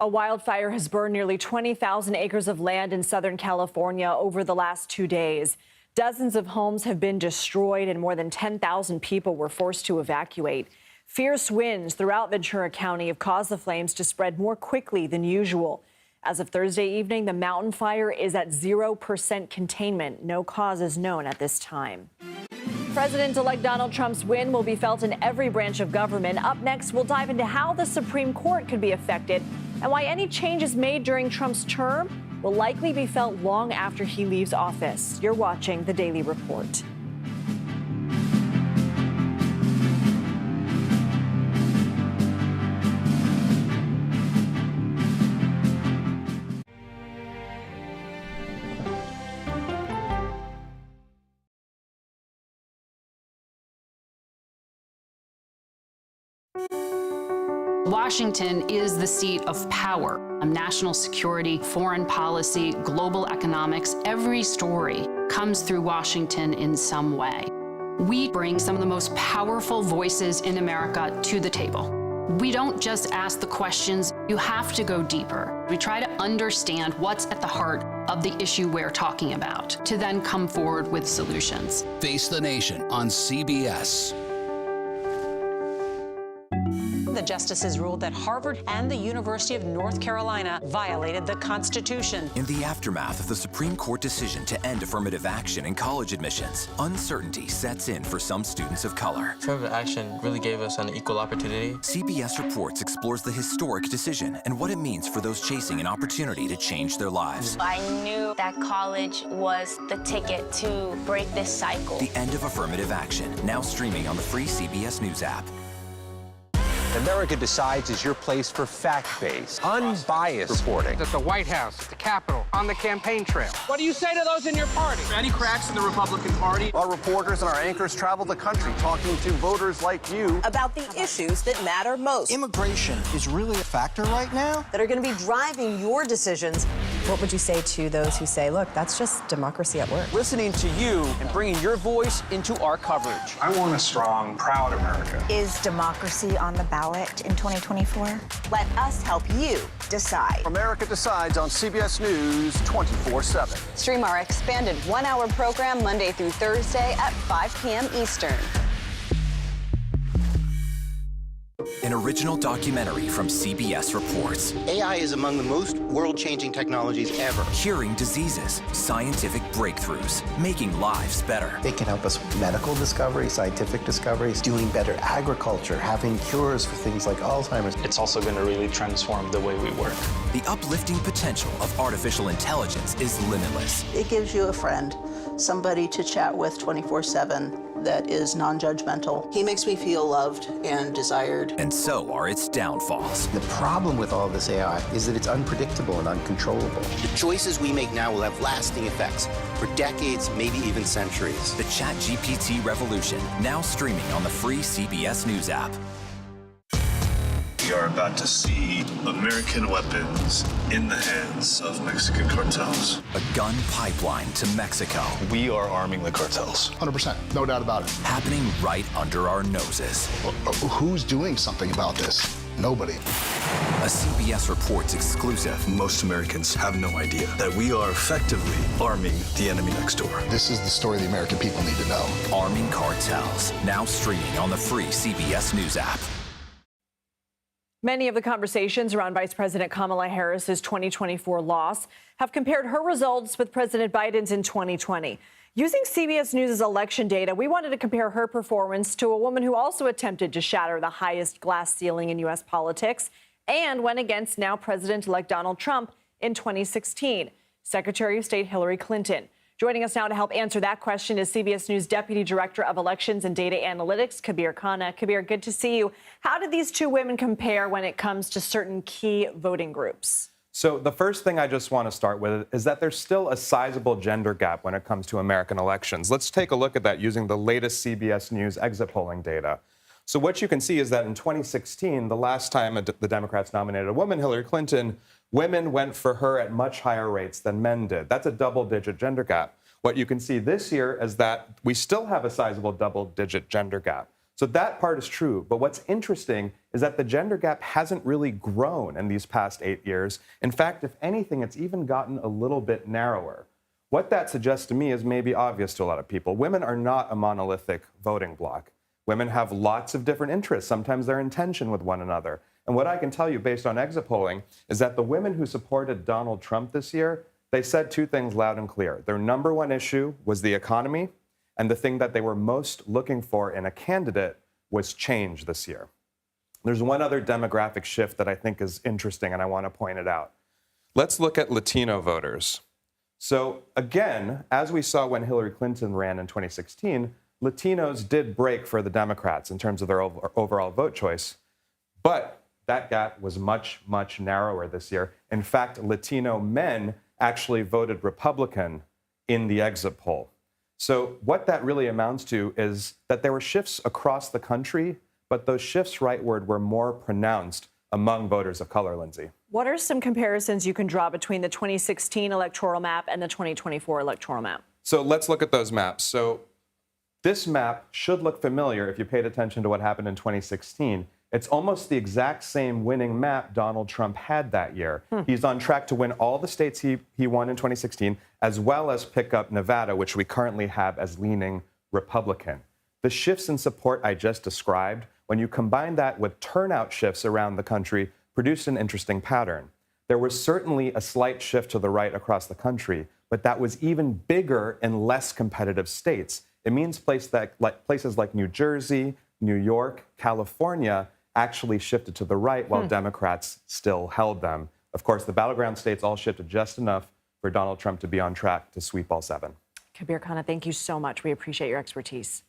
A wildfire has burned nearly 20,000 acres of land in Southern California over the last 2 days. Dozens of homes have been destroyed and more than 10,000 people were forced to evacuate. Fierce winds throughout Ventura County have caused the flames to spread more quickly than usual. As of Thursday evening, the mountain fire is at 0% containment. No cause is known at this time. President-elect Donald Trump's win will be felt in every branch of government. Up next, we'll dive into how the Supreme Court could be affected and why any changes made during Trump's term will likely be felt long after he leaves office. You're watching The Daily Report. Washington is the seat of power. National security, foreign policy, global economics, every story comes through Washington in some way. We bring some of the most powerful voices in America to the table. We don't just ask the questions, you have to go deeper. We try to understand what's at the heart of the issue we're talking about, to then come forward with solutions. Face the Nation on CBS. The justices ruled that Harvard and the University of North Carolina violated the Constitution. In the aftermath of the Supreme Court decision to end affirmative action in college admissions, uncertainty sets in for some students of color. Affirmative action really gave us an equal opportunity. CBS Reports explores the historic decision and what it means for those chasing an opportunity to change their lives. I knew that college was the ticket to break this cycle. The end of affirmative action, now streaming on the free CBS News app. America Decides is your place for fact-based, unbiased reporting. At the White House, at the Capitol, on the campaign trail. What do you say to those in your party? Any cracks in the Republican Party? Our reporters and our anchors travel the country talking to voters like you about the issues that matter most. Immigration is really a factor right now that are going to be driving your decisions. What would you say to those who say, look, that's just democracy at work? Listening to you and bringing your voice into our coverage. I want a strong, proud America. Is democracy on the ballot in 2024? Let us help you decide. America Decides on CBS News 24/7. Stream our expanded one-hour program Monday through Thursday at 5 p.m. Eastern. An original documentary from CBS Reports. AI is among the most world-changing technologies ever. Curing diseases, scientific breakthroughs, making lives better. It can help us with medical discoveries, scientific discoveries, doing better agriculture, having cures for things like Alzheimer's. It's also going to really transform the way we work. The uplifting potential of artificial intelligence is limitless. It gives you a friend, somebody to chat with 24/7. That is non-judgmental. He makes me feel loved and desired. And so are its downfalls. The problem with all this AI is that it's unpredictable and uncontrollable. The choices we make now will have lasting effects for decades, maybe even centuries. The ChatGPT revolution, now streaming on the free CBS News app. we are about to see American weapons in the hands of Mexican cartels. A gun pipeline to Mexico. We are arming the cartels. 100%, no doubt about it. Happening right under our noses. Who's doing something about this? Nobody. A CBS Reports exclusive. Most Americans have no idea that we are effectively arming the enemy next door. This is the story the American people need to know. Arming cartels. Now streaming on the free CBS News app. Many of the conversations around Vice President Kamala Harris's 2024 loss have compared her results with President Biden's in 2020. Using CBS News' election data, we wanted to compare her performance to a woman who also attempted to shatter the highest glass ceiling in U.S. politics and went against now President-elect Donald Trump in 2016, Secretary of State Hillary Clinton. Joining us now to help answer that question is CBS News Deputy Director of Elections and Data Analytics, Kabir Khanna. Kabir, good to see you. How did these two women compare when it comes to certain key voting groups? So the first thing I just want to start with is that there's still a sizable gender gap when it comes to American elections. Let's take a look at that using the latest CBS News exit polling data. So what you can see is that in 2016, the last time the Democrats nominated a woman, Hillary Clinton, women went for her at much higher rates than men did. That's a double-digit gender gap. What you can see this year is that we still have a sizable double-digit gender gap. So that part is true. But what's interesting is that the gender gap hasn't really grown in these past 8 years. In fact, if anything, it's even gotten a little bit narrower. What that suggests to me is maybe obvious to a lot of people. Women are not a monolithic voting bloc. Women have lots of different interests. Sometimes they're in tension with one another. And what I can tell you based on exit polling is that the women who supported Donald Trump this year, they said two things loud and clear. Their number one issue was the economy, and the thing that they were most looking for in a candidate was change this year. There's one other demographic shift that I think is interesting, and I want to point it out. Let's look at Latino voters. So again, as we saw when Hillary Clinton ran in 2016, Latinos did break for the Democrats in terms of their overall vote choice, but that gap was much, much narrower this year. In fact, Latino men actually voted Republican in the exit poll. So what that really amounts to is that there were shifts across the country, but those shifts rightward were more pronounced among voters of color, Lindsay. What are some comparisons you can draw between the 2016 electoral map and the 2024 electoral map? So let's look at those maps. So this map should look familiar if you paid attention to what happened in 2016. It's almost the exact same winning map Donald Trump had that year. He's on track to win all the states he won in 2016, as well as pick up Nevada, which we currently have as leaning Republican. The shifts in support I just described, when you combine that with turnout shifts around the country, produced an interesting pattern. There was certainly a slight shift to the right across the country, but that was even bigger in less competitive states. It means places like New Jersey, New York, California actually shifted to the right while Democrats still held them. Of course, the battleground states all shifted just enough for Donald Trump to be on track to sweep all 7. Kabir Khanna, thank you so much. We appreciate your expertise.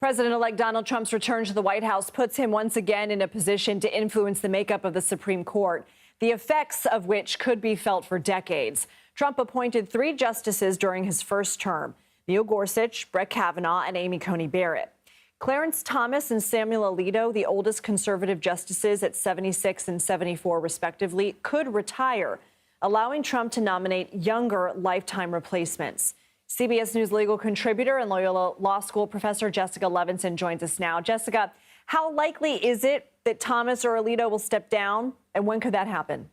President-elect Donald Trump's return to the White House puts him once again in a position to influence the makeup of the Supreme Court, the effects of which could be felt for decades. Trump appointed 3 justices during his first term: Neil Gorsuch, Brett Kavanaugh, and Amy Coney Barrett. Clarence Thomas and Samuel Alito, the oldest conservative justices at 76 and 74 respectively, could retire, allowing Trump to nominate younger lifetime replacements. CBS News legal contributor and Loyola Law School professor Jessica Levinson joins us now. Jessica, how likely is it that Thomas or Alito will step down, and when could that happen?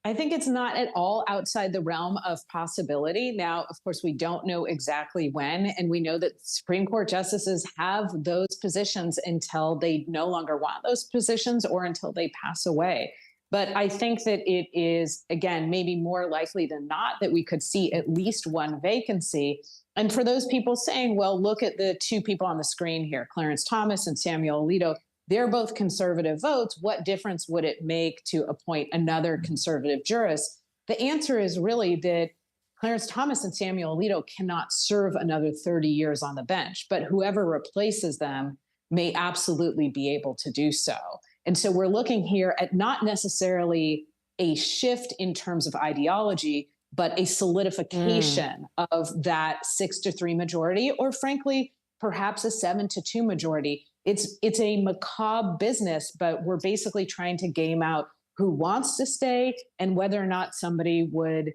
I think it's not at all outside the realm of possibility. Now, of course, we don't know exactly when, and we know that Supreme Court justices have those positions until they no longer want those positions or until they pass away. But I think that it is, again, maybe more likely than not that we could see at least one vacancy. And for those people saying, well, look at the 2 people on the screen here, Clarence Thomas and Samuel Alito, they're both conservative votes. What difference would it make to appoint another conservative jurist? The answer is really that Clarence Thomas and Samuel Alito cannot serve another 30 years on the bench, but whoever replaces them may absolutely be able to do so. And so we're looking here at not necessarily a shift in terms of ideology, but a solidification of that 6-3 majority, or frankly, perhaps a 7-2 majority. It's a macabre business, but we're basically trying to game out who wants to stay and whether or not somebody would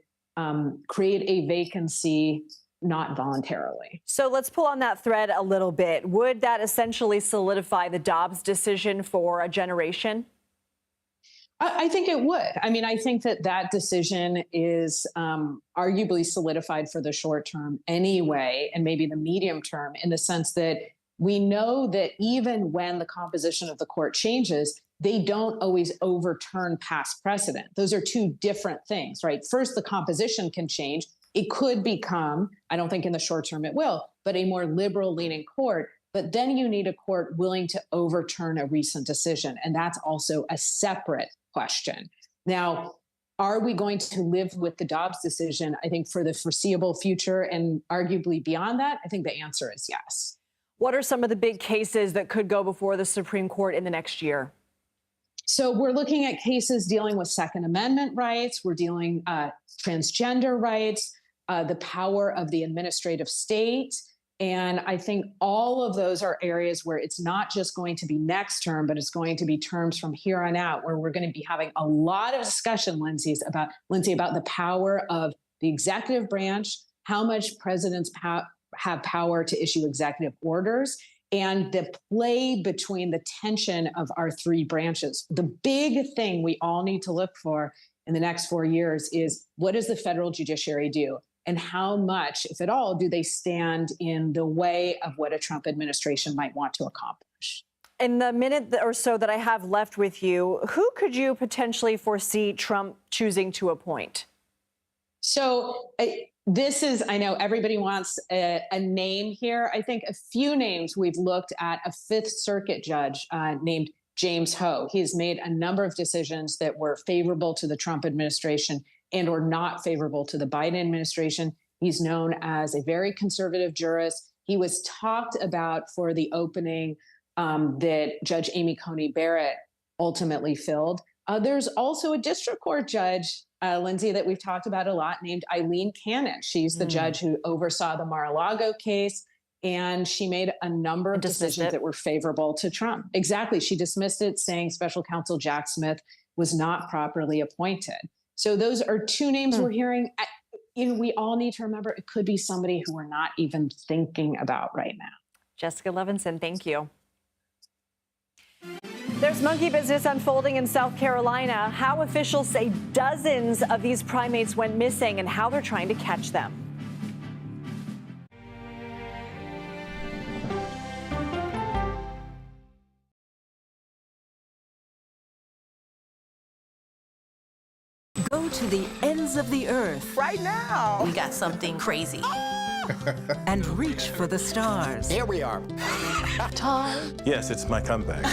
create a vacancy not voluntarily. So let's pull on that thread a little bit. Would that essentially solidify the Dobbs decision for a generation? I think it would. I mean, I think that decision is arguably solidified for the short term anyway, and maybe the medium term, in the sense that we know that even when the composition of the court changes, they don't always overturn past precedent. Those are two different things, right? First, the composition can change. It could become, I don't think in the short term it will, but a more liberal leaning court. But then you need a court willing to overturn a recent decision. And that's also a separate question. Now, are we going to live with the Dobbs decision? I think for the foreseeable future and arguably beyond that, I think the answer is yes. What are some of the big cases that could go before the Supreme Court in the next year? So we're looking at cases dealing with Second Amendment rights. We're dealing transgender rights, the power of the administrative state. And I think all of those are areas where it's not just going to be next term, but it's going to be terms from here on out, where we're going to be having a lot of discussion, Lindsay, about the power of the executive branch, how much presidents have power to issue executive orders, and the play between the tension of our three branches. The big thing we all need to look for in the next 4 years is, what does the federal judiciary do? And how much, if at all, do they stand in the way of what a Trump administration might want to accomplish? In the minute or so that I have left with you, who could you potentially foresee Trump choosing to appoint? So this is, I know everybody wants a name here. I think a few names we've looked at. A Fifth Circuit judge named James Ho. He has made a number of decisions that were favorable to the Trump administration and or not favorable to the Biden administration. He's known as a very conservative jurist. He was talked about for the opening that Judge Amy Coney Barrett ultimately filled. There's also a district court judge, Lindsay, that we've talked about a lot, named Eileen Cannon. She's the judge who oversaw the Mar-a-Lago case, and she made a number of decisions that were favorable to Trump. Exactly. She dismissed it, saying special counsel Jack Smith was not properly appointed. So those are two names we're hearing. We all need to remember it could be somebody who we're not even thinking about right now. Jessica Levinson, thank you. There's monkey business unfolding in South Carolina. How officials say dozens of these primates went missing and how they're trying to catch them. Go to the ends of the earth. Right now. We got something crazy. And reach for the stars. Here we are. Time. Yes, it's my comeback.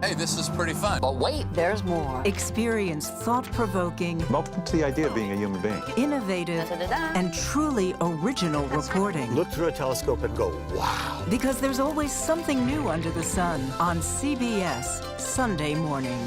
Hey, this is pretty fun. But wait, there's more. Experience thought-provoking, Welcome to the idea of being a human being. innovative, and truly original reporting. Look through a telescope and go, wow. Because there's always something new under the sun on CBS Sunday morning.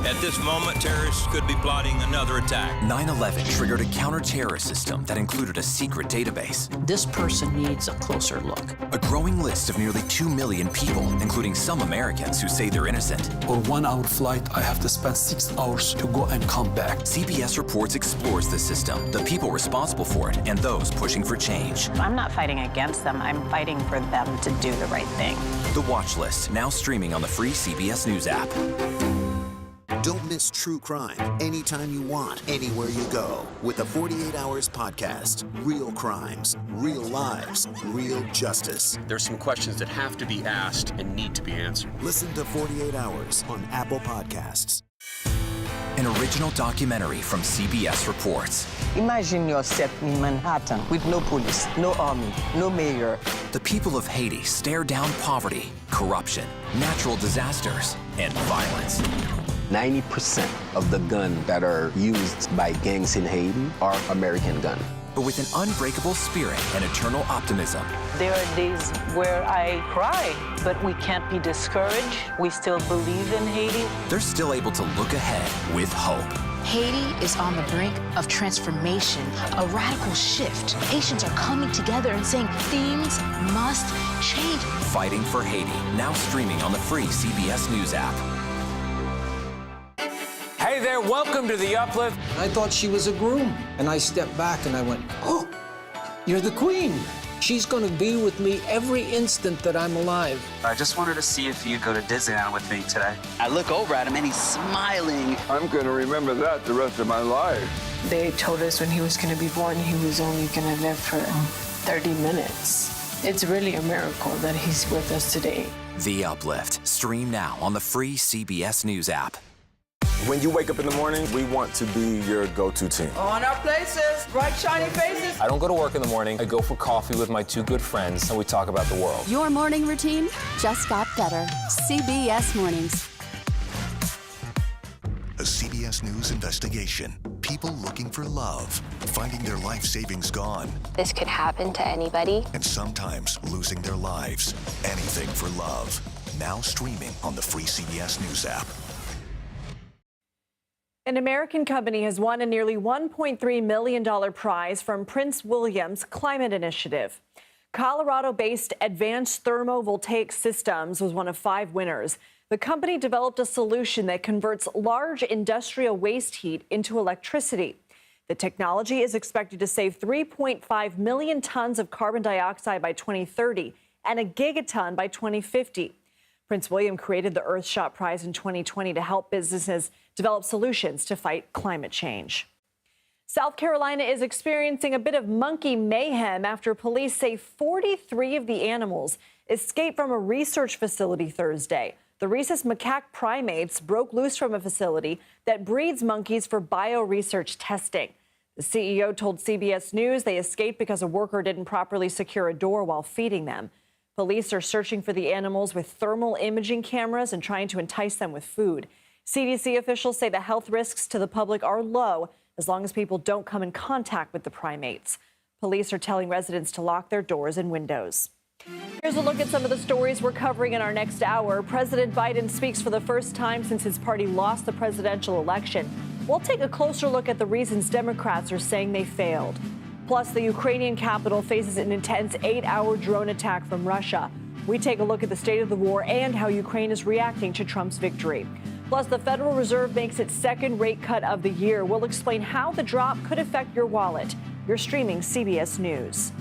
At this moment, terrorists could be plotting another attack. 9/11 triggered a counter-terrorist system that included a secret database. This person needs a closer look. A growing list of nearly 2 million people, including some Americans who say they're innocent. For 1 hour flight, I have to spend 6 hours to go and come back. CBS Reports explores the system, the people responsible for it, and those pushing for change. I'm not fighting against them. I'm fighting for them to do the right thing. The Watch List, now streaming on the free CBS News app. Don't miss true crime anytime you want, anywhere you go, with the 48 Hours podcast. Real crimes, real lives, real justice. There's some questions that have to be asked and need to be answered. Listen to 48 Hours on Apple Podcasts. An original documentary from CBS Reports. Imagine yourself in Manhattan with no police, no army, no mayor. The people of Haiti stare down poverty, corruption, natural disasters, and violence. 90% of the guns that are used by gangs in Haiti are American guns. But with an unbreakable spirit and eternal optimism. There are days where I cry, but we can't be discouraged. We still believe in Haiti. They're still able to look ahead with hope. Haiti is on the brink of transformation, a radical shift. Haitians are coming together and saying things must change. Fighting for Haiti, now streaming on the free CBS News app. Hey there, welcome to The Uplift. I thought she was a groom, and I stepped back and I went, oh, you're the queen. She's going to be with me every instant that I'm alive. I just wanted to see if you'd go to Disneyland with me today. I look over at him and he's smiling. I'm going to remember that the rest of my life. They told us when he was going to be born, he was only going to live for 30 minutes. It's really a miracle that he's with us today. The Uplift. Stream now on the free CBS News app. When you wake up in the morning, we want to be your go-to team. On our places, bright, shiny faces. I don't go to work in the morning. I go for coffee with my two good friends, and we talk about the world. Your morning routine just got better. CBS Mornings. A CBS News investigation. People looking for love, finding their life savings gone. This could happen to anybody. And sometimes losing their lives. Anything for love. Now streaming on the free CBS News app. An American company has won a nearly $1.3 million prize from Prince William's climate initiative. Colorado-based Advanced Thermovoltaic Systems was one of 5 winners. The company developed a solution that converts large industrial waste heat into electricity. The technology is expected to save 3.5 million tons of carbon dioxide by 2030 and a gigaton by 2050. Prince William created the Earthshot Prize in 2020 to help businesses develop solutions to fight climate change. South Carolina is experiencing a bit of monkey mayhem after police say 43 of the animals escaped from a research facility Thursday. The rhesus macaque primates broke loose from a facility that breeds monkeys for bioresearch testing. The CEO told CBS News they escaped because a worker didn't properly secure a door while feeding them. Police are searching for the animals with thermal imaging cameras and trying to entice them with food. CDC officials say the health risks to the public are low as long as people don't come in contact with the primates. Police are telling residents to lock their doors and windows. Here's a look at some of the stories we're covering in our next hour. President Biden speaks for the first time since his party lost the presidential election. We'll take a closer look at the reasons Democrats are saying they failed. Plus, the Ukrainian capital faces an intense 8-hour drone attack from Russia. We take a look at the state of the war and how Ukraine is reacting to Trump's victory. Plus, the Federal Reserve makes its second rate cut of the year. We'll explain how the drop could affect your wallet. You're streaming CBS News.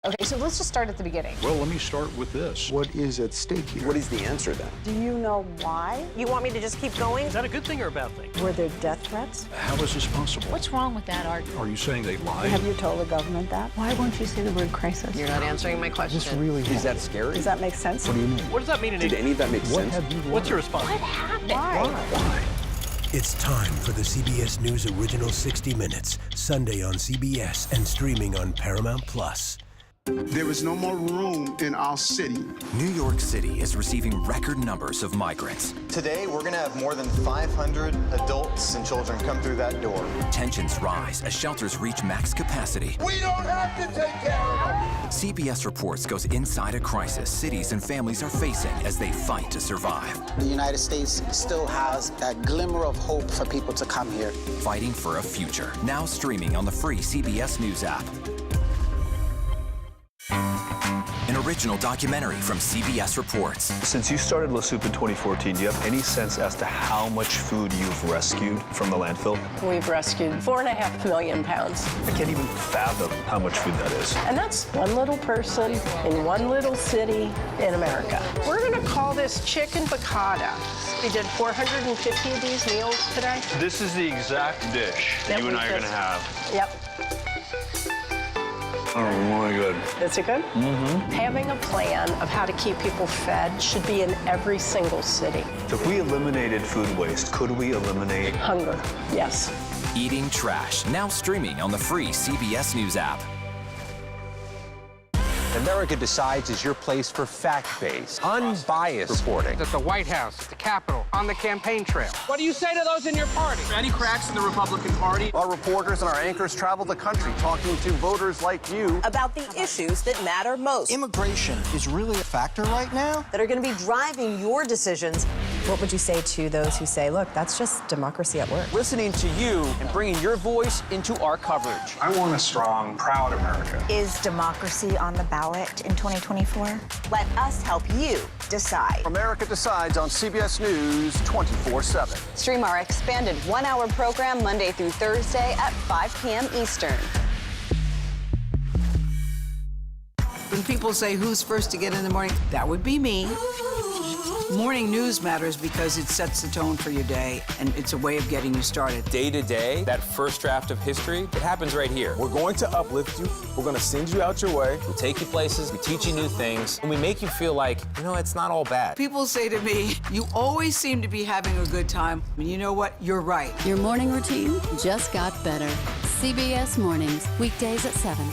Okay, so let's just start at the beginning. Well, let me start with this. What is at stake here? What is the answer then? Do you know why? You want me to just keep going? Is that a good thing or a bad thing? Were there death threats? How is this possible? What's wrong with that argument? Are you saying they lied? Have you told the government that? Why won't you say the word crisis? You're not answering my question. This really Is that scary? Does that make sense? What do you mean? What does that mean in Did any of that make What sense? have you learned? What's your response? What happened? Why? It's time for the CBS News Original 60 Minutes, Sunday on CBS and streaming on Paramount+. There is no more room in our city. New York City is receiving record numbers of migrants. Today, we're going to have more than 500 adults and children come through that door. Tensions rise as shelters reach max capacity. We don't have to take care of them. CBS Reports goes inside a crisis cities and families are facing as they fight to survive. The United States still has that glimmer of hope for people to come here. Fighting for a future. Now streaming on the free CBS News app. An original documentary from CBS Reports. Since you started La Soup in 2014, do you have any sense as to how much food you've rescued from the landfill? We've rescued 4.5 million pounds. I can't even fathom how much food that is. And that's one little person in one little city in America. We're going to call this chicken piccata. We did 450 of these meals today. This is the exact dish That you and we I are going to just- have. Yep. Oh my God. Is it good? Mm-hmm. Having a plan of how to keep people fed should be in every single city. So if we eliminated food waste, could we eliminate hunger? Yes. Eating Trash, now streaming on the free CBS News app. America Decides is your place for fact-based, unbiased reporting. At the White House, at the Capitol, on the campaign trail. What do you say to those in your party? Any cracks in the Republican Party? Our reporters and our anchors travel the country talking to voters like you about the issues that matter most. Immigration is really a factor right now that are going to be driving your decisions. What would you say to those who say, look, that's just democracy at work? Listening to you and bringing your voice into our coverage. I want a strong, proud America. Is democracy on the ballot in 2024? Let us help you decide. America Decides on CBS News 24/7. Stream our expanded one-hour program Monday through Thursday at 5 p.m. Eastern. When people say who's first to get in the morning, that would be me. Morning news matters because it sets the tone for your day, and it's a way of getting you started. Day to day, that first draft of history, it happens right here. We're going to uplift you. We're going to send you out your way. We'll take you places. We teach you new things. And we make you feel like, you know, it's not all bad. People say to me, you always seem to be having a good time. And you know what? You're right. Your morning routine just got better. CBS Mornings, weekdays at 7.